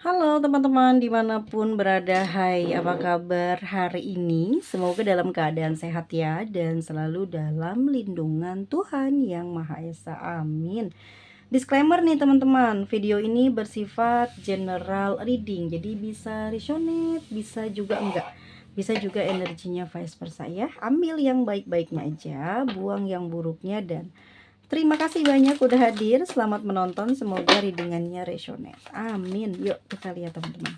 Halo teman-teman dimanapun berada, hai apa kabar hari ini? Semoga dalam keadaan sehat ya dan selalu dalam lindungan Tuhan Yang Maha Esa, amin. Disclaimer nih teman-teman, video ini bersifat general reading, jadi bisa resonate, bisa juga enggak, bisa juga energinya vice versa ya. Ambil yang baik-baiknya aja, buang yang buruknya, dan terima kasih banyak udah hadir. Selamat menonton. Semoga readingannya resonate. Amin. Yuk kita lihat teman-teman.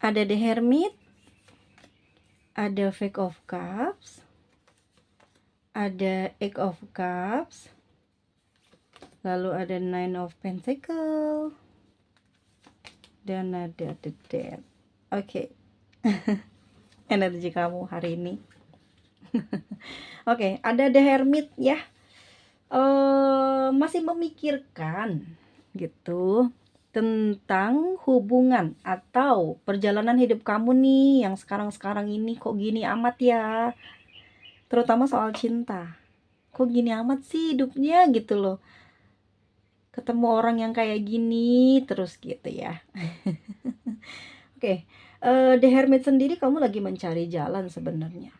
Ada The Hermit, ada Fake of Cups, ada Eight of Cups, lalu ada Nine of Pentacles, dan ada The Death. Oke. Energi kamu hari ini. Oke, ada The Hermit ya. Masih memikirkan gitu tentang hubungan atau perjalanan hidup kamu nih yang sekarang-sekarang ini kok gini amat ya, terutama soal cinta. Kok gini amat sih hidupnya gitu loh, ketemu orang yang kayak gini terus gitu ya. Oke, The Hermit sendiri kamu lagi mencari jalan sebenarnya.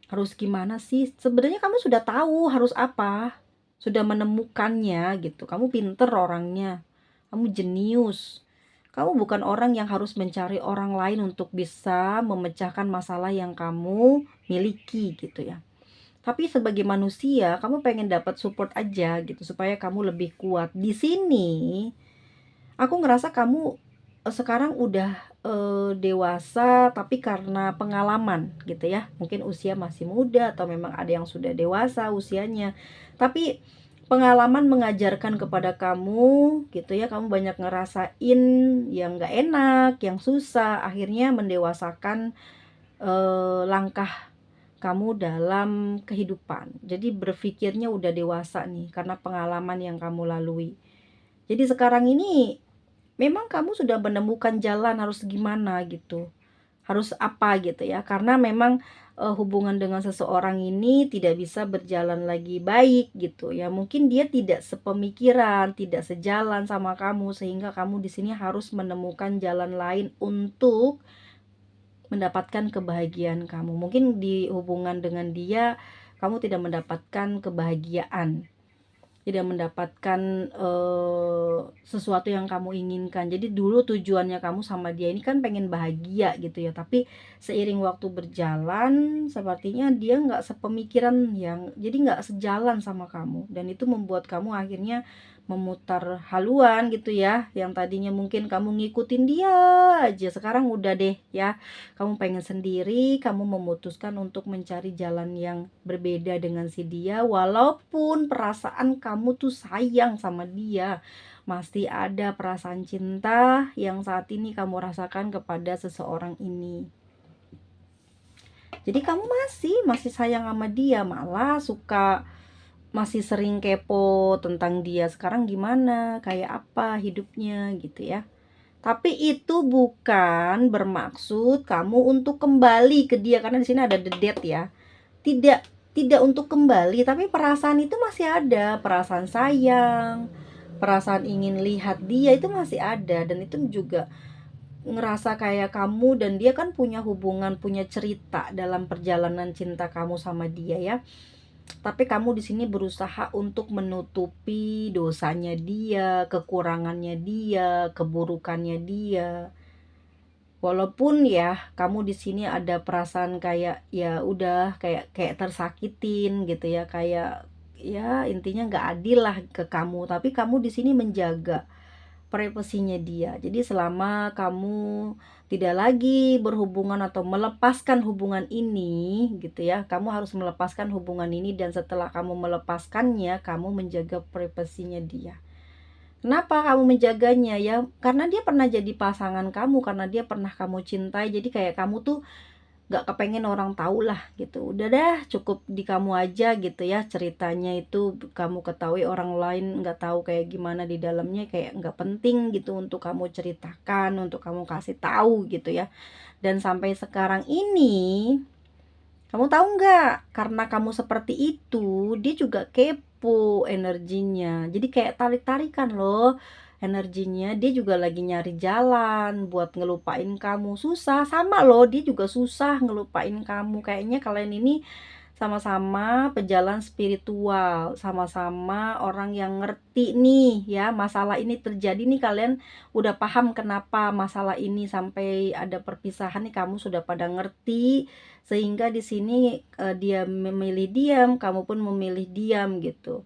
Harus gimana sih? Sebenarnya kamu sudah tahu harus apa, sudah menemukannya gitu. Kamu pinter orangnya, kamu jenius. Kamu bukan orang yang harus mencari orang lain untuk bisa memecahkan masalah yang kamu miliki gitu ya. Tapi sebagai manusia, kamu pengen dapat support aja gitu supaya kamu lebih kuat. Di sini aku ngerasa kamu sekarang udah dewasa, tapi karena pengalaman gitu ya, mungkin usia masih muda atau memang ada yang sudah dewasa usianya, tapi pengalaman mengajarkan kepada kamu gitu ya, kamu banyak ngerasain yang gak enak, yang susah, akhirnya mendewasakan langkah kamu dalam kehidupan. Jadi berpikirnya udah dewasa nih karena pengalaman yang kamu lalui. Jadi sekarang ini memang kamu sudah menemukan jalan harus gimana gitu, harus apa gitu ya, karena memang hubungan dengan seseorang ini tidak bisa berjalan lagi baik gitu ya, mungkin dia tidak sepemikiran, tidak sejalan sama kamu, sehingga kamu di sini harus menemukan jalan lain untuk mendapatkan kebahagiaan kamu. Mungkin di hubungan dengan dia kamu tidak mendapatkan kebahagiaan, tidak mendapatkan sesuatu yang kamu inginkan. Jadi dulu tujuannya kamu sama dia ini kan pengen bahagia gitu ya, tapi seiring waktu berjalan sepertinya dia nggak sepemikiran, yang jadi nggak sejalan sama kamu, dan itu membuat kamu akhirnya memutar haluan gitu ya. Yang tadinya mungkin kamu ngikutin dia aja, sekarang udah deh ya, kamu pengen sendiri, kamu memutuskan untuk mencari jalan yang berbeda dengan si dia. Walaupun perasaan kamu tuh sayang sama dia, masih ada perasaan cinta yang saat ini kamu rasakan kepada seseorang ini. Jadi kamu masih sayang sama dia, malah suka, masih sering kepo tentang dia sekarang gimana, kayak apa hidupnya gitu ya. Tapi itu bukan bermaksud kamu untuk kembali ke dia, karena di sini ada the death ya. Tidak, tidak untuk kembali, tapi perasaan itu masih ada, perasaan sayang, perasaan ingin lihat dia itu masih ada, dan itu juga ngerasa kayak kamu dan dia kan punya hubungan, punya cerita dalam perjalanan cinta kamu sama dia ya. Tapi kamu di sini berusaha untuk menutupi dosanya dia, kekurangannya dia, keburukannya dia. Walaupun ya kamu di sini ada perasaan kayak ya udah kayak tersakitin gitu ya, kayak ya intinya nggak adil lah ke kamu, tapi kamu di sini menjaga privasinya dia. Jadi selama kamu tidak lagi berhubungan atau melepaskan hubungan ini gitu ya, kamu harus melepaskan hubungan ini, dan setelah kamu melepaskannya, kamu menjaga privasinya dia. Kenapa kamu menjaganya ya? Karena dia pernah jadi pasangan kamu, karena dia pernah kamu cintai. Jadi kayak kamu tuh nggak kepengen orang tahu lah gitu. Udah dah, cukup di kamu aja gitu ya, ceritanya itu kamu ketahui, orang lain nggak tahu kayak gimana di dalamnya, kayak nggak penting gitu untuk kamu ceritakan, untuk kamu kasih tahu gitu ya. Dan sampai sekarang ini, kamu tahu nggak, karena kamu seperti itu, dia juga kepo energinya. Jadi kayak tarik-tarikan loh energinya. Dia juga lagi nyari jalan buat ngelupain kamu. Susah, sama loh, dia juga susah ngelupain kamu. Kayaknya kalian ini sama-sama pejalan spiritual, sama-sama orang yang ngerti nih ya, masalah ini terjadi nih, kalian udah paham kenapa masalah ini sampai ada perpisahan nih, kamu sudah pada ngerti, sehingga di sini dia memilih diam, kamu pun memilih diam gitu.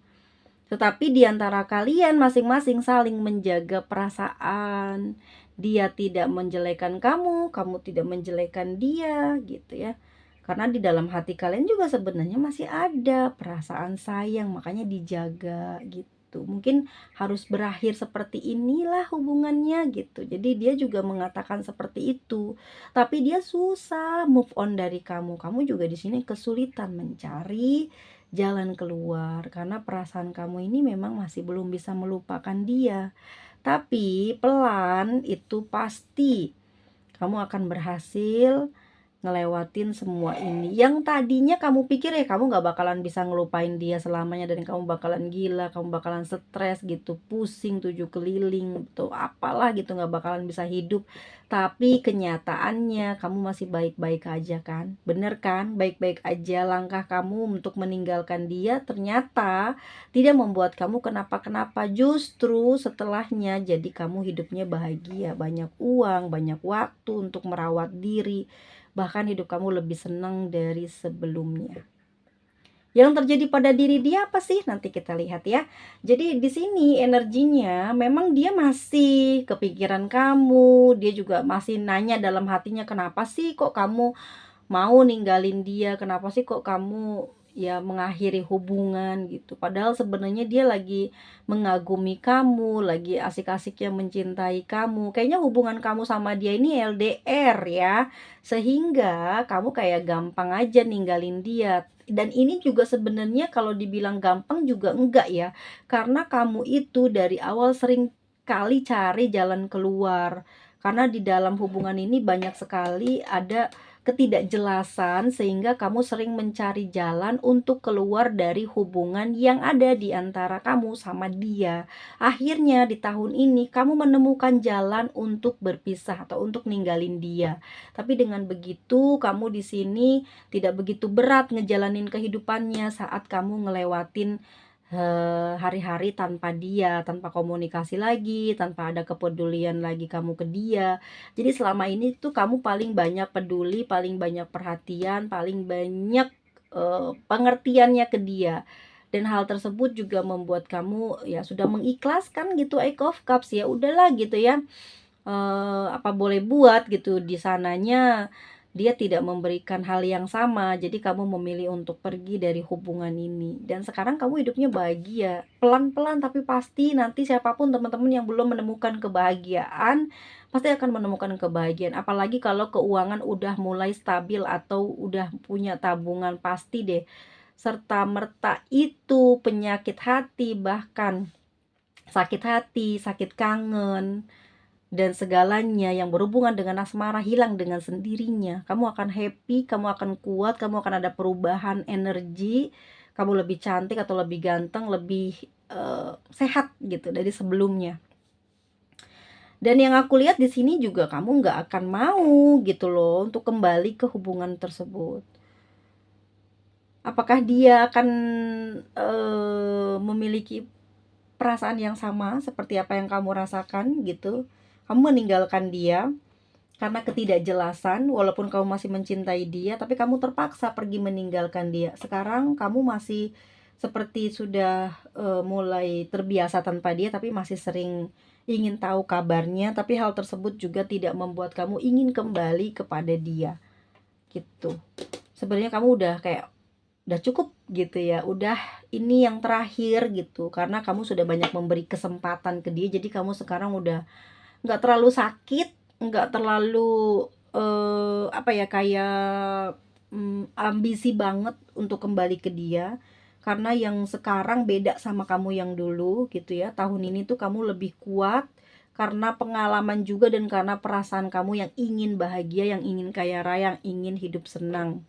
Tetapi di antara kalian masing-masing saling menjaga perasaan. Dia tidak menjelekan kamu, kamu tidak menjelekan dia gitu ya. Karena di dalam hati kalian juga sebenarnya masih ada perasaan sayang, makanya dijaga gitu. Mungkin harus berakhir seperti inilah hubungannya gitu. Jadi dia juga mengatakan seperti itu. Tapi dia susah move on dari kamu. Kamu juga di sini kesulitan mencari jalan keluar karena perasaan kamu ini memang masih belum bisa melupakan dia. Tapi pelan itu pasti kamu akan berhasil ngelewatin semua ini. Yang tadinya kamu pikir ya kamu gak bakalan bisa ngelupain dia selamanya, dan kamu bakalan gila, kamu bakalan stres gitu, pusing 7 keliling tuh apalah gitu, gak bakalan bisa hidup. Tapi kenyataannya kamu masih baik-baik aja kan? Bener kan? Baik-baik aja. Langkah kamu untuk meninggalkan dia ternyata tidak membuat kamu kenapa-kenapa. Justru setelahnya jadi kamu hidupnya bahagia, banyak uang, banyak waktu untuk merawat diri, bahkan hidup kamu lebih senang dari sebelumnya. Yang terjadi pada diri dia apa sih? Nanti kita lihat ya. Jadi di sini energinya memang dia masih kepikiran kamu, dia juga masih nanya dalam hatinya, kenapa sih kok kamu mau ninggalin dia, kenapa sih kok kamu ya mengakhiri hubungan gitu. Padahal sebenarnya dia lagi mengagumi kamu, lagi asik-asiknya mencintai kamu. Kayaknya hubungan kamu sama dia ini LDR ya, sehingga kamu kayak gampang aja ninggalin dia. Dan ini juga sebenarnya kalau dibilang gampang juga enggak ya, karena kamu itu dari awal sering kali cari jalan keluar. Karena di dalam hubungan ini banyak sekali ada ketidakjelasan, sehingga kamu sering mencari jalan untuk keluar dari hubungan yang ada di antara kamu sama dia. Akhirnya di tahun ini kamu menemukan jalan untuk berpisah atau untuk ninggalin dia. Tapi dengan begitu kamu di sini tidak begitu berat ngejalanin kehidupannya saat kamu ngelewatin hari-hari tanpa dia, tanpa komunikasi lagi, tanpa ada kepedulian lagi kamu ke dia. Jadi selama ini tuh kamu paling banyak peduli, paling banyak perhatian, paling banyak pengertiannya ke dia. Dan hal tersebut juga membuat kamu ya sudah mengikhlaskan gitu, Eight of Cups, ya udahlah gitu ya. Apa boleh buat gitu, di sananya dia tidak memberikan hal yang sama, jadi kamu memilih untuk pergi dari hubungan ini. Dan sekarang kamu hidupnya bahagia, pelan-pelan tapi pasti. Nanti siapapun teman-teman yang belum menemukan kebahagiaan, pasti akan menemukan kebahagiaan. Apalagi kalau keuangan udah mulai stabil atau udah punya tabungan, pasti deh. Serta merta itu penyakit hati, bahkan sakit hati, sakit kangen, dan segalanya yang berhubungan dengan asmara hilang dengan sendirinya. Kamu akan happy, kamu akan kuat, kamu akan ada perubahan energi, kamu lebih cantik atau lebih ganteng, lebih sehat gitu dari sebelumnya. Dan yang aku lihat di sini juga kamu nggak akan mau gitu loh untuk kembali ke hubungan tersebut. Apakah dia akan memiliki perasaan yang sama seperti apa yang kamu rasakan gitu? Kamu meninggalkan dia karena ketidakjelasan, walaupun kamu masih mencintai dia, tapi kamu terpaksa pergi meninggalkan dia. Sekarang kamu masih seperti sudah mulai terbiasa tanpa dia, tapi masih sering ingin tahu kabarnya, tapi hal tersebut juga tidak membuat kamu ingin kembali kepada dia gitu. Sebenarnya kamu udah kayak udah cukup gitu ya, udah ini yang terakhir gitu, karena kamu sudah banyak memberi kesempatan ke dia. Jadi kamu sekarang udah nggak terlalu sakit, nggak terlalu apa ya, kayak ambisi banget untuk kembali ke dia. Karena yang sekarang beda sama kamu yang dulu gitu ya. Tahun ini tuh kamu lebih kuat karena pengalaman juga dan karena perasaan kamu yang ingin bahagia, yang ingin kaya raya, yang ingin hidup senang.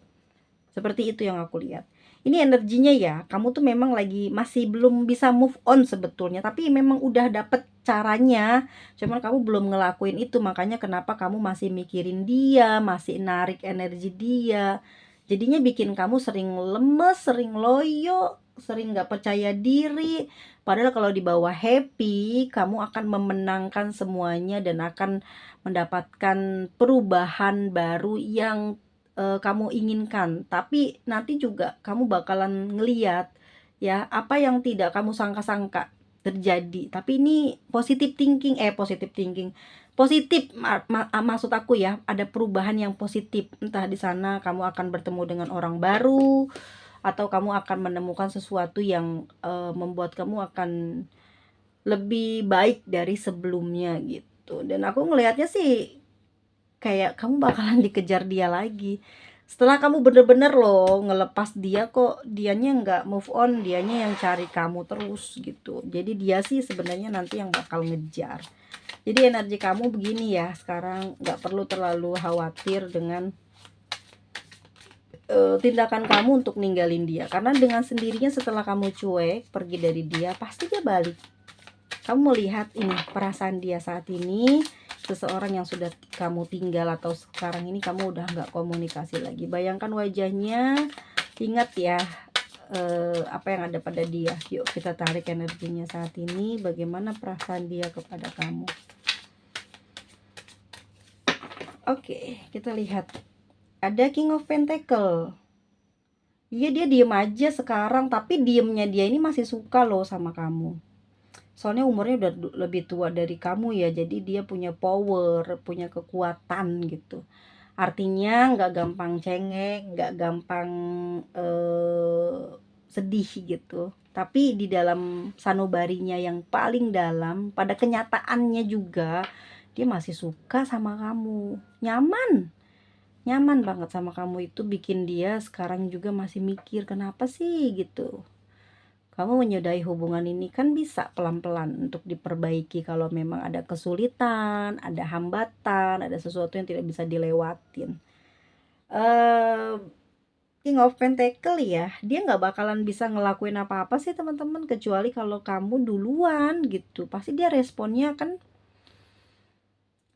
Seperti itu yang aku lihat. Ini energinya ya, kamu tuh memang lagi masih belum bisa move on sebetulnya, tapi memang udah dapet caranya. Cuman kamu belum ngelakuin itu, makanya kenapa kamu masih mikirin dia, masih narik energi dia. Jadinya bikin kamu sering lemes, sering loyo, sering gak percaya diri. Padahal kalau di bawah happy, kamu akan memenangkan semuanya dan akan mendapatkan perubahan baru yang kamu inginkan. Tapi nanti juga kamu bakalan ngeliat ya apa yang tidak kamu sangka-sangka terjadi. Tapi ini positif, maksud aku ya, ada perubahan yang positif. Entah di sana kamu akan bertemu dengan orang baru atau kamu akan menemukan sesuatu yang membuat kamu akan lebih baik dari sebelumnya gitu. Dan aku ngelihatnya sih kayak kamu bakalan dikejar dia lagi. Setelah kamu bener-bener loh ngelepas dia, kok dianya nggak move on, dianya yang cari kamu terus gitu. Jadi dia sih sebenarnya nanti yang bakal ngejar. Jadi energi kamu begini ya, sekarang nggak perlu terlalu khawatir dengan tindakan kamu untuk ninggalin dia. Karena dengan sendirinya setelah kamu cuek pergi dari dia, pasti dia balik. Kamu melihat ini perasaan dia saat ini, seseorang yang sudah kamu tinggal atau sekarang ini kamu udah nggak komunikasi lagi. Bayangkan wajahnya, ingat ya apa yang ada pada dia. Yuk kita tarik energinya saat ini, bagaimana perasaan dia kepada kamu. Oke, kita lihat. Ada King of Pentacle. Iya, dia diem aja sekarang, tapi diemnya dia ini masih suka loh sama kamu. Soalnya umurnya udah lebih tua dari kamu ya, jadi dia punya power, punya kekuatan gitu. Artinya nggak gampang cengeng, nggak gampang sedih gitu. Tapi di dalam sanubarinya yang paling dalam, pada kenyataannya juga dia masih suka sama kamu, nyaman banget sama kamu. Itu bikin dia sekarang juga masih mikir kenapa sih gitu. Kamu menyudahi hubungan ini kan bisa pelan-pelan untuk diperbaiki kalau memang ada kesulitan, ada hambatan, ada sesuatu yang tidak bisa dilewatin. King of Pentacle ya, dia nggak bakalan bisa ngelakuin apa-apa sih teman-teman, kecuali kalau kamu duluan gitu. Pasti dia responnya kan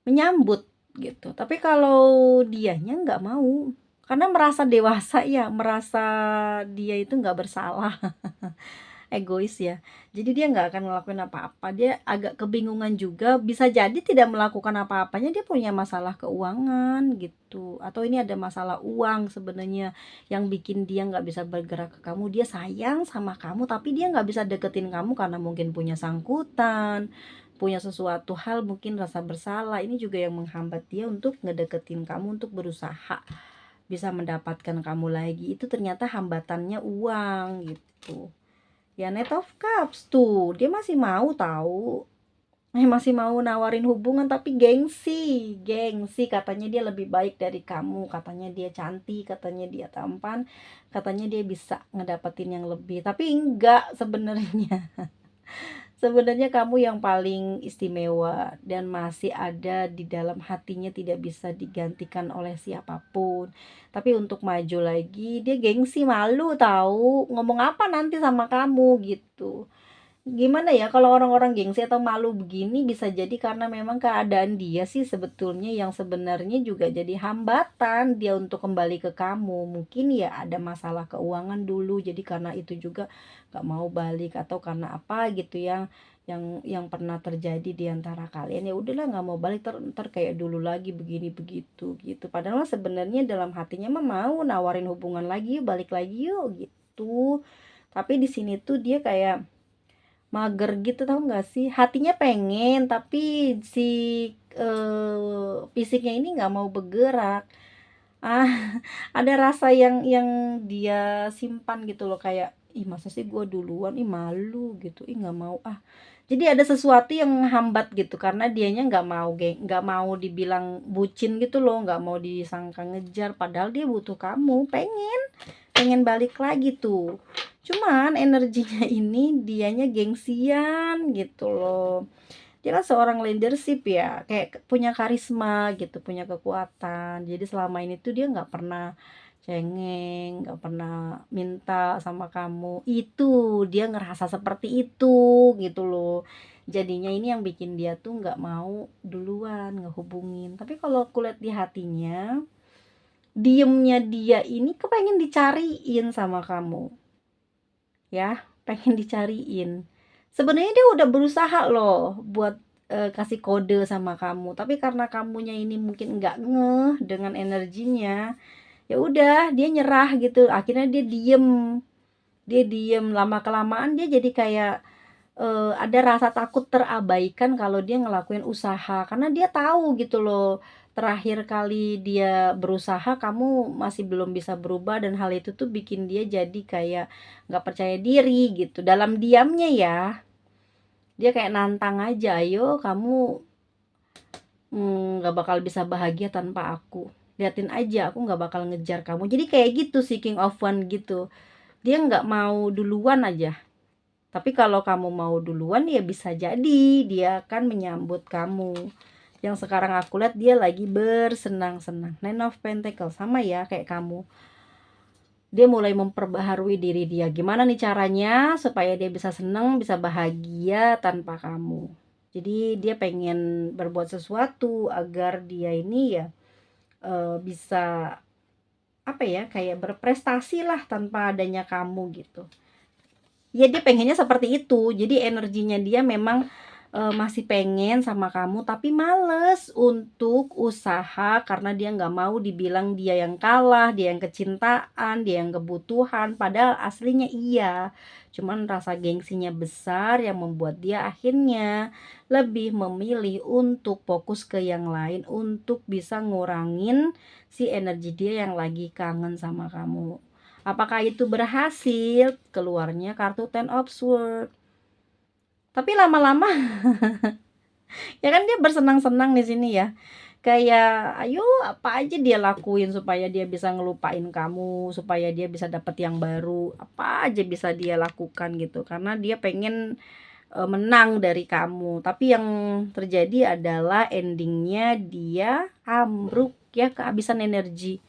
menyambut gitu. Tapi kalau dianya nggak mau, karena merasa dewasa ya, merasa dia itu nggak bersalah. Egois ya, jadi dia nggak akan ngelakuin apa-apa. Dia agak kebingungan juga, bisa jadi tidak melakukan apa-apanya dia punya masalah keuangan gitu, atau ini ada masalah uang sebenarnya yang bikin dia nggak bisa bergerak ke kamu. Dia sayang sama kamu tapi dia nggak bisa deketin kamu karena mungkin punya sangkutan, punya sesuatu hal, mungkin rasa bersalah. Ini juga yang menghambat dia untuk ngedeketin kamu, untuk berusaha bisa mendapatkan kamu lagi. Itu ternyata hambatannya uang gitu ya. Knight of Cups tuh, dia masih mau tahu, masih mau nawarin hubungan, tapi gengsi katanya dia lebih baik dari kamu, katanya dia cantik, katanya dia tampan, katanya dia bisa ngedapetin yang lebih. Tapi enggak sebenarnya. Sebenarnya kamu yang paling istimewa dan masih ada di dalam hatinya, tidak bisa digantikan oleh siapapun. Tapi untuk maju lagi dia gengsi, malu tahu ngomong apa nanti sama kamu gitu. Gimana ya, kalau orang-orang gengsi atau malu begini bisa jadi karena memang keadaan dia sih sebetulnya yang sebenarnya juga jadi hambatan dia untuk kembali ke kamu. Mungkin ya ada masalah keuangan dulu, jadi karena itu juga gak mau balik, atau karena apa gitu yang pernah terjadi di antara kalian. Ya udahlah, nggak mau balik, ntar kayak dulu lagi begini begitu gitu. Padahal sebenarnya dalam hatinya mah mau nawarin hubungan lagi, yuk balik lagi yuk gitu. Tapi di sini tuh dia kayak mager gitu, tahu nggak sih? Hatinya pengen tapi si fisiknya ini nggak mau bergerak. Ada rasa yang dia simpan gitu loh, kayak ih masa sih gue duluan, ih malu gitu, ih nggak mau Jadi ada sesuatu yang menghambat gitu karena dianya nggak mau dibilang bucin gitu loh, nggak mau disangka ngejar padahal dia butuh kamu, pengen pengen balik lagi tuh. Cuman energinya ini dianya gengsian gitu loh. Dia kan seorang leadership ya, kayak punya karisma gitu, punya kekuatan. Jadi selama ini tuh dia nggak pernah cengeng, nggak pernah minta sama kamu. Itu dia ngerasa seperti itu gitu loh. Jadinya ini yang bikin dia tuh nggak mau duluan ngehubungin. Tapi kalau aku lihat di hatinya, diemnya dia ini kepengen dicariin sama kamu, ya, pengen dicariin. Sebenarnya dia udah berusaha loh buat kasih kode sama kamu, tapi karena kamunya ini mungkin nggak ngeh dengan energinya, ya udah dia nyerah gitu. Akhirnya dia diem lama kelamaan dia jadi kayak ada rasa takut terabaikan kalau dia ngelakuin usaha, karena dia tahu gitu loh, terakhir kali dia berusaha kamu masih belum bisa berubah dan hal itu tuh bikin dia jadi kayak nggak percaya diri gitu, dalam diamnya ya. Dia kayak nantang aja, "Ayo kamu, nggak bakal bisa bahagia tanpa aku. Liatin aja, aku nggak bakal ngejar kamu." Jadi kayak gitu sih, King of One gitu. Dia nggak mau duluan aja. Tapi kalau kamu mau duluan ya bisa jadi dia akan menyambut kamu. Yang sekarang aku lihat dia lagi bersenang-senang. Nine of Pentacles sama ya kayak kamu. Dia mulai memperbaharui diri dia. Gimana nih caranya supaya dia bisa senang, bisa bahagia tanpa kamu. Jadi dia pengen berbuat sesuatu agar dia ini ya bisa apa ya, kayak berprestasi lah tanpa adanya kamu gitu. Ya dia pengennya seperti itu. Jadi energinya dia memang masih pengen sama kamu tapi males untuk usaha karena dia nggak mau dibilang dia yang kalah, dia yang kecintaan, dia yang kebutuhan, padahal aslinya iya. Cuman rasa gengsinya besar yang membuat dia akhirnya lebih memilih untuk fokus ke yang lain untuk bisa ngurangin si energi dia yang lagi kangen sama kamu. Apakah itu berhasil? Keluarnya kartu Ten of Swords. Tapi lama-lama ya kan dia bersenang-senang di sini ya. Kayak ayo apa aja dia lakuin supaya dia bisa ngelupain kamu, supaya dia bisa dapet yang baru. Apa aja bisa dia lakukan gitu karena dia pengen menang dari kamu. Tapi yang terjadi adalah endingnya dia ambruk ya, kehabisan energi.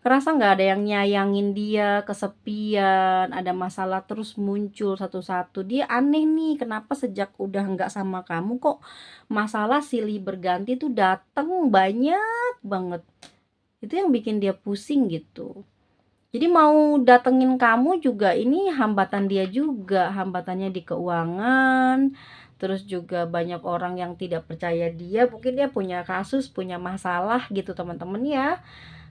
Kerasa nggak ada yang nyayangin dia, kesepian, ada masalah terus muncul satu-satu. Dia aneh nih, kenapa sejak udah nggak sama kamu kok masalah silih berganti tuh dateng banyak banget. Itu yang bikin dia pusing gitu. Jadi mau datengin kamu juga ini hambatan dia juga, hambatannya di keuangan, terus juga banyak orang yang tidak percaya dia, mungkin dia punya kasus, punya masalah gitu teman-teman ya,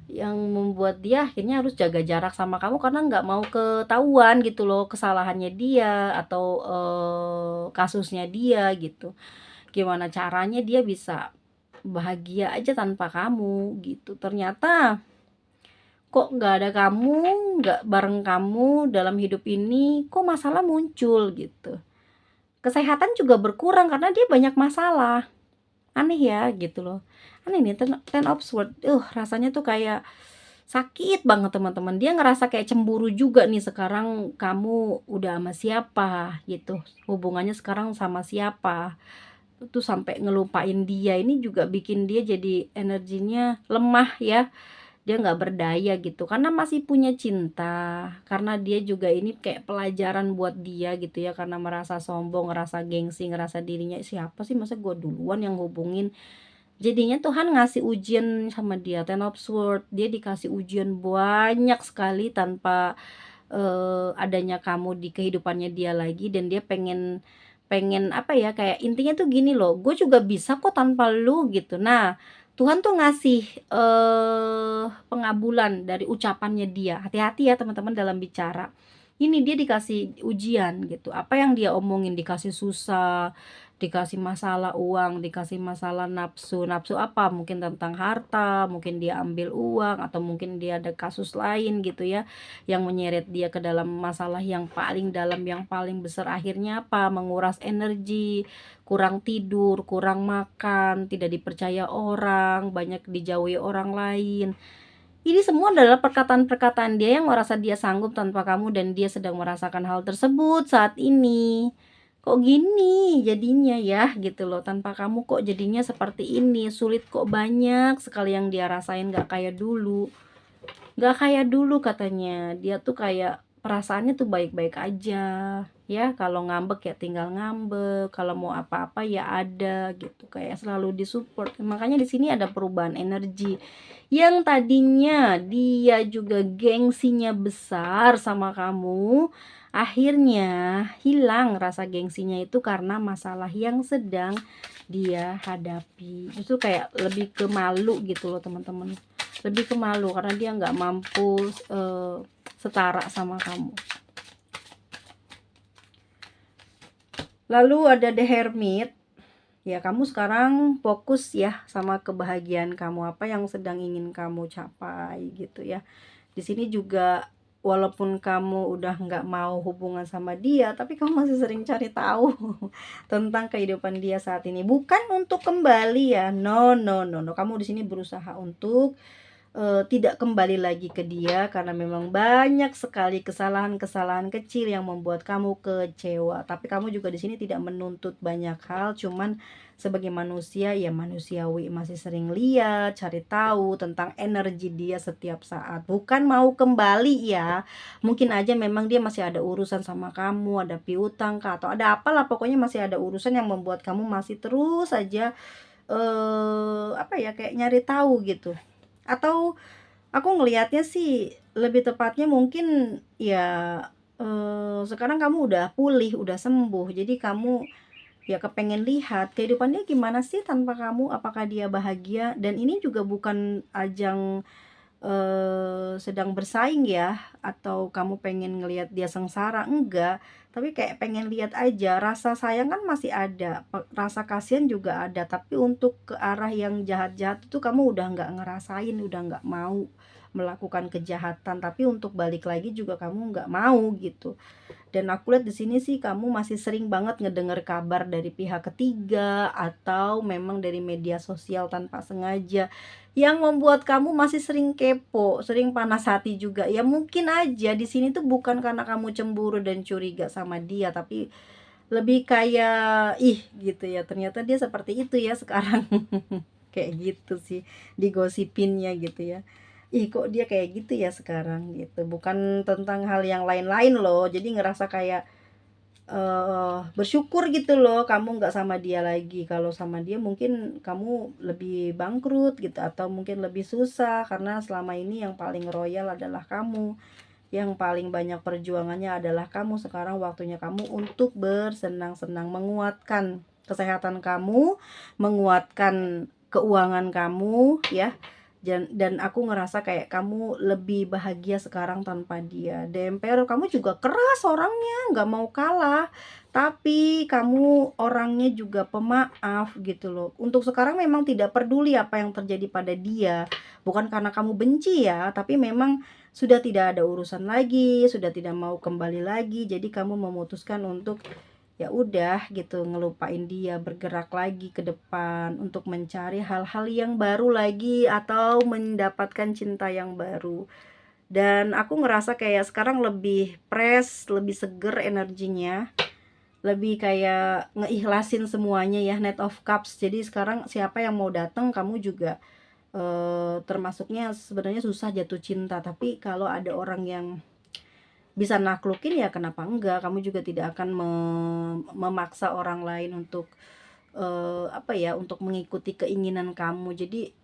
yang membuat dia akhirnya harus jaga jarak sama kamu karena nggak mau ketahuan gitu loh kesalahannya dia atau kasusnya dia gitu. Gimana caranya dia bisa bahagia aja tanpa kamu gitu. Ternyata kok nggak ada kamu, nggak bareng kamu dalam hidup ini, kok masalah muncul gitu. Kesehatan juga berkurang karena dia banyak masalah. Aneh ya gitu loh. Aneh nih Ten of Swords. Rasanya tuh kayak sakit banget teman-teman. Dia ngerasa kayak cemburu juga nih sekarang kamu udah sama siapa gitu. Hubungannya sekarang sama siapa. Tuh sampai ngelupain dia. Ini juga bikin dia jadi energinya lemah ya. Dia nggak berdaya gitu karena masih punya cinta. Karena dia juga ini kayak pelajaran buat dia gitu ya, karena merasa sombong, ngerasa gengsi, ngerasa dirinya siapa sih, masa gue duluan yang hubungin. Jadinya Tuhan ngasih ujian sama dia, Ten of Swords. Dia dikasih ujian banyak sekali tanpa adanya kamu di kehidupannya dia lagi, dan dia pengen pengen apa ya, kayak intinya tuh gini loh, gue juga bisa kok tanpa lu gitu. Nah, Tuhan tuh ngasih pengabulan dari ucapannya dia. Hati-hati ya teman-teman dalam bicara. ini dia dikasih ujian gitu. Apa yang dia omongin dikasih susah, dikasih masalah uang, dikasih masalah nafsu. Nafsu apa? Mungkin tentang harta, mungkin dia ambil uang, atau mungkin dia ada kasus lain gitu ya, yang menyeret dia ke dalam masalah yang paling dalam, yang paling besar. Akhirnya apa? Menguras energi, kurang tidur, kurang makan, tidak dipercaya orang, banyak dijauhi orang lain. Ini semua adalah perkataan-perkataan dia yang merasa dia sanggup tanpa kamu, dan dia sedang merasakan hal tersebut saat ini. Kok gini jadinya ya gitu loh, tanpa kamu kok jadinya seperti ini, sulit kok, banyak sekali yang dia rasain, gak kayak dulu. Gak kayak dulu katanya, dia tuh kayak perasaannya tuh baik-baik aja, ya kalau ngambek ya tinggal ngambek, kalau mau apa-apa ya ada gitu, kayak selalu disupport. Makanya di sini ada perubahan energi. Yang tadinya dia juga gengsinya besar sama kamu, akhirnya hilang rasa gengsinya itu karena masalah yang sedang dia hadapi. Itu kayak lebih ke malu gitu loh teman-teman, lebih ke malu karena dia nggak mampu setara sama kamu. Lalu ada The Hermit. Ya, kamu sekarang fokus ya sama kebahagiaan kamu, apa yang sedang ingin kamu capai gitu ya. Di sini juga walaupun kamu udah nggak mau hubungan sama dia, tapi kamu masih sering cari tahu tentang kehidupan dia saat ini. Bukan untuk kembali ya, no no no no. Kamu di sini berusaha untuk tidak kembali lagi ke dia karena memang banyak sekali kesalahan-kesalahan kecil yang membuat kamu kecewa. Tapi kamu juga di sini tidak menuntut banyak hal, cuman sebagai manusia ya manusiawi, masih sering lihat, cari tahu tentang energi dia setiap saat. Bukan mau kembali ya. Mungkin aja memang dia masih ada urusan sama kamu, ada piutang kah, atau ada apalah, pokoknya masih ada urusan yang membuat kamu masih terus aja apa ya, kayak nyari tahu gitu. Atau aku ngelihatnya sih lebih tepatnya mungkin ya sekarang kamu udah pulih, udah sembuh. Jadi kamu ya kepengen lihat kehidupan dia gimana sih tanpa kamu, apakah dia bahagia. Dan ini juga bukan ajang sedang bersaing ya, atau kamu pengen ngelihat dia sengsara, enggak. Tapi kayak pengen lihat aja, rasa sayang kan masih ada, rasa kasihan juga ada, tapi untuk ke arah yang jahat-jahat itu kamu udah nggak ngerasain, udah nggak mau melakukan kejahatan, tapi untuk balik lagi juga kamu nggak mau gitu. Dan aku lihat di sini sih kamu masih sering banget ngedengar kabar dari pihak ketiga atau memang dari media sosial tanpa sengaja, yang membuat kamu masih sering kepo, sering panas hati juga. Ya mungkin aja di sini tuh bukan karena kamu cemburu dan curiga sama dia, tapi lebih kayak ih gitu ya, ternyata dia seperti itu ya sekarang. Kayak gitu sih digosipinnya gitu ya. Ih kok dia kayak gitu ya sekarang gitu, bukan tentang hal yang lain-lain loh. Jadi ngerasa kayak bersyukur gitu loh kamu nggak sama dia lagi. Kalau sama dia mungkin kamu lebih bangkrut gitu, atau mungkin lebih susah, karena selama ini yang paling royal adalah kamu, yang paling banyak perjuangannya adalah kamu. Sekarang waktunya kamu untuk bersenang-senang, menguatkan kesehatan kamu, menguatkan keuangan kamu ya. Dan aku ngerasa kayak kamu lebih bahagia sekarang tanpa dia. Emperor, kamu juga keras orangnya, nggak mau kalah, tapi kamu orangnya juga pemaaf gitu loh. Untuk sekarang memang tidak peduli apa yang terjadi pada dia, bukan karena kamu benci ya, tapi memang sudah tidak ada urusan lagi, sudah tidak mau kembali lagi. Jadi kamu memutuskan untuk ya udah gitu, ngelupain dia, bergerak lagi ke depan untuk mencari hal-hal yang baru lagi atau mendapatkan cinta yang baru. Dan aku ngerasa kayak sekarang lebih fresh, lebih seger energinya, lebih kayak ngeikhlasin semuanya ya, Knight of Cups. Jadi sekarang siapa yang mau datang kamu juga termasuknya sebenarnya susah jatuh cinta, tapi kalau ada orang yang bisa naklukin ya kenapa enggak. Kamu juga tidak akan memaksa orang lain untuk apa ya, untuk mengikuti keinginan kamu. Jadi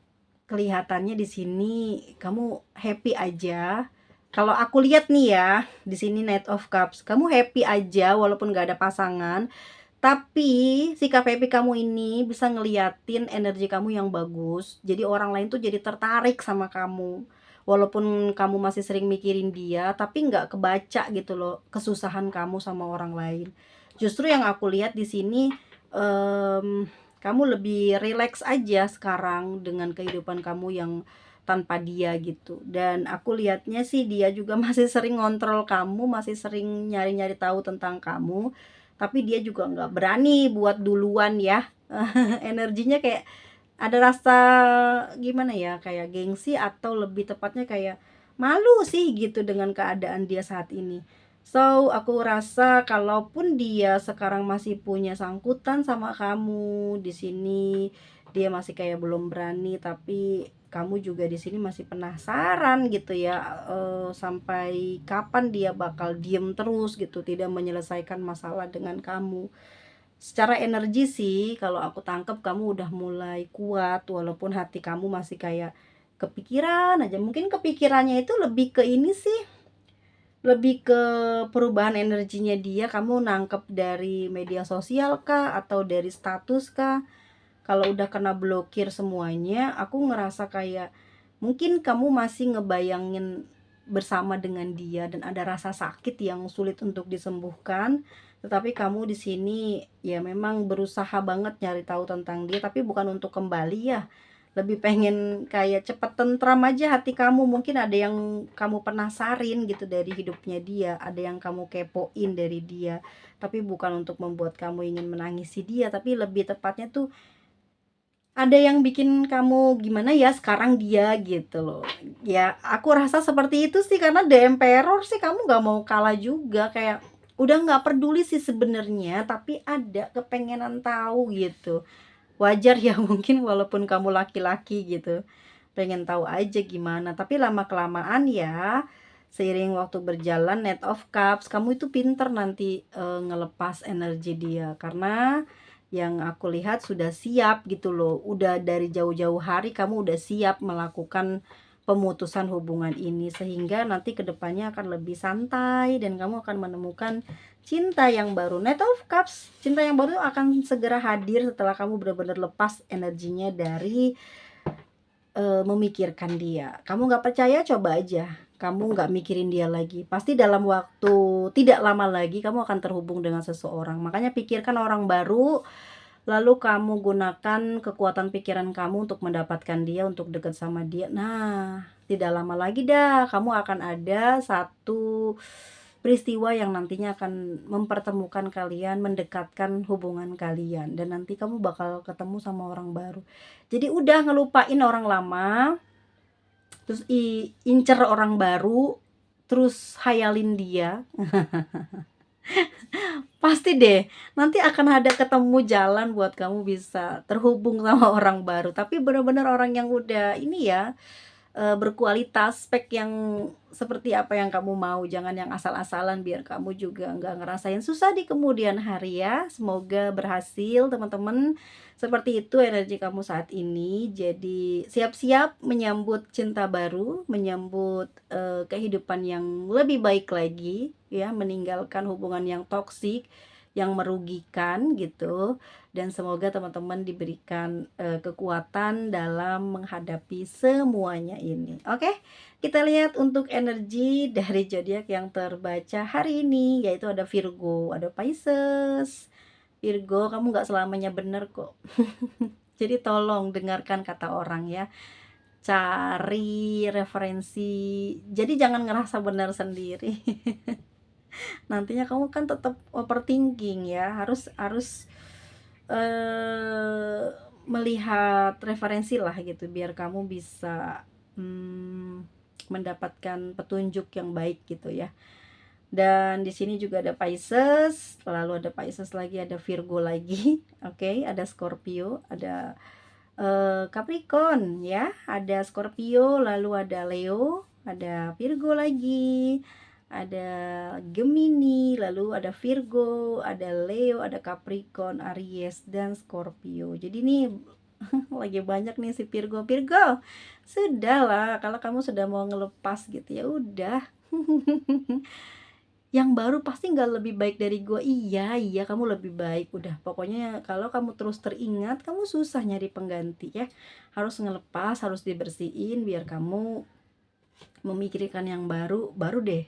kelihatannya di sini kamu happy aja. Kalau aku lihat nih ya, di sini Knight of Cups, kamu happy aja walaupun gak ada pasangan. Tapi sikap happy kamu ini bisa ngeliatin energi kamu yang bagus. Jadi orang lain tuh jadi tertarik sama kamu. Walaupun kamu masih sering mikirin dia, tapi nggak kebaca gitu loh kesusahan kamu sama orang lain. Justru yang aku lihat di sini, kamu lebih rileks aja sekarang dengan kehidupan kamu yang tanpa dia gitu. Dan aku lihatnya sih dia juga masih sering ngontrol kamu, masih sering nyari-nyari tahu tentang kamu, tapi dia juga nggak berani buat duluan ya. Energinya kayak ada rasa gimana ya, kayak gengsi atau lebih tepatnya kayak malu sih gitu dengan keadaan dia saat ini. So, aku rasa kalaupun dia sekarang masih punya sangkutan sama kamu di sini, dia masih kayak belum berani, tapi kamu juga di sini masih penasaran gitu ya, sampai kapan dia bakal diem terus gitu, tidak menyelesaikan masalah dengan kamu. Secara energi sih kalau aku tangkep kamu udah mulai kuat, walaupun hati kamu masih kayak kepikiran aja. Mungkin kepikirannya itu lebih ke ini sih, lebih ke perubahan energinya dia, kamu nangkep dari media sosial kah atau dari status kah? Kalau udah kena blokir semuanya, aku ngerasa kayak mungkin kamu masih ngebayangin bersama dengan dia dan ada rasa sakit yang sulit untuk disembuhkan. Tetapi kamu di sini ya memang berusaha banget nyari tahu tentang dia, tapi bukan untuk kembali ya. Lebih pengen kayak cepet tentram aja hati kamu. Mungkin ada yang kamu penasarin gitu dari hidupnya dia, ada yang kamu kepoin dari dia. Tapi bukan untuk membuat kamu ingin menangisi dia, tapi lebih tepatnya tuh ada yang bikin kamu gimana ya sekarang dia gitu loh. Ya aku rasa seperti itu sih karena The Emperor sih kamu nggak mau kalah juga, kayak udah nggak peduli sih sebenarnya, tapi ada kepengenan tahu gitu. Wajar ya mungkin walaupun kamu laki-laki gitu, pengen tahu aja gimana, tapi lama-kelamaan ya, seiring waktu berjalan Knight of Cups, kamu itu pinter nanti, ngelepas energi dia. Karena yang aku lihat sudah siap gitu loh, udah dari jauh-jauh hari kamu udah siap melakukan pemutusan hubungan ini, sehingga nanti kedepannya akan lebih santai dan kamu akan menemukan cinta yang baru. Knight of Cups, cinta yang baru akan segera hadir setelah kamu benar-benar lepas energinya dari memikirkan dia. Kamu nggak percaya, coba aja. Kamu nggak mikirin dia lagi. Pasti dalam waktu tidak lama lagi kamu akan terhubung dengan seseorang. Makanya pikirkan orang baru, lalu kamu gunakan kekuatan pikiran kamu untuk mendapatkan dia, untuk dekat sama dia. Nah, tidak lama lagi dah kamu akan ada satu peristiwa yang nantinya akan mempertemukan kalian, mendekatkan hubungan kalian, dan nanti kamu bakal ketemu sama orang baru. Jadi udah ngelupain orang lama, terus incer orang baru, terus hayalin dia. Pasti deh, nanti akan ada ketemu jalan buat kamu bisa terhubung sama orang baru. Tapi bener-bener orang yang udah ini ya, berkualitas, spek yang seperti apa yang kamu mau, jangan yang asal-asalan biar kamu juga nggak ngerasain susah di kemudian hari ya. Semoga berhasil teman-teman. Seperti itu energi kamu saat ini. Jadi siap-siap menyambut cinta baru, menyambut kehidupan yang lebih baik lagi ya, meninggalkan hubungan yang toksik, yang merugikan gitu. Dan semoga teman-teman diberikan kekuatan dalam menghadapi semuanya ini. Oke, kita lihat untuk energi dari zodiak yang terbaca hari ini, yaitu ada Virgo, ada Pisces. Virgo, kamu nggak selamanya benar kok. Jadi tolong dengarkan kata orang ya. Cari referensi. Jadi jangan ngerasa benar sendiri. Nantinya kamu kan tetap overthinking ya. Harus melihat referensi lah gitu biar kamu bisa mendapatkan petunjuk yang baik gitu ya. Dan di sini juga ada Pisces, lalu ada Pisces lagi, ada Virgo lagi, oke, ada Scorpio, ada Capricorn ya, ada Scorpio, lalu ada Leo, ada Virgo lagi, ada Gemini, lalu ada Virgo, ada Leo, ada Capricorn, Aries, dan Scorpio. Jadi nih lagi banyak nih si Virgo. Virgo, sudahlah, kalau kamu sudah mau ngelepas gitu ya udah. Yang baru pasti nggak lebih baik dari gue. Iya kamu lebih baik. Udah pokoknya kalau kamu terus teringat, kamu susah nyari pengganti ya. Harus ngelepas, harus dibersihin biar kamu memikirkan yang baru, baru deh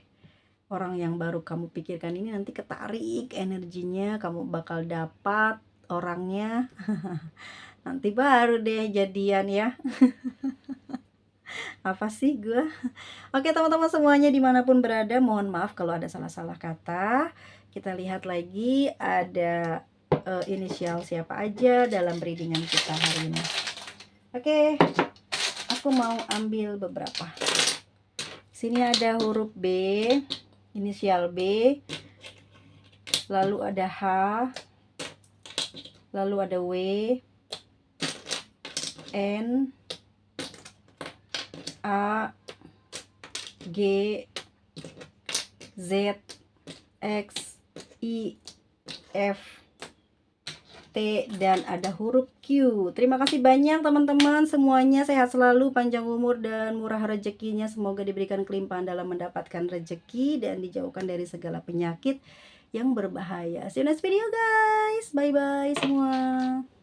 orang yang baru kamu pikirkan ini nanti ketarik energinya, kamu bakal dapat orangnya. Nanti baru deh jadian ya. Apa sih gue? Oke teman-teman semuanya dimanapun berada, mohon maaf kalau ada salah-salah kata. Kita lihat lagi ada inisial siapa aja dalam readingan kita hari ini. Oke, aku mau ambil beberapa. Sini ada huruf B, inisial B, lalu ada H, lalu ada W, N, A, G, Z, X, I, F, T, dan ada huruf Q. Terima kasih banyak teman-teman semuanya, sehat selalu, panjang umur dan murah rezekinya. Semoga diberikan kelimpahan dalam mendapatkan rezeki dan dijauhkan dari segala penyakit yang berbahaya. See you next video guys. Bye bye semua.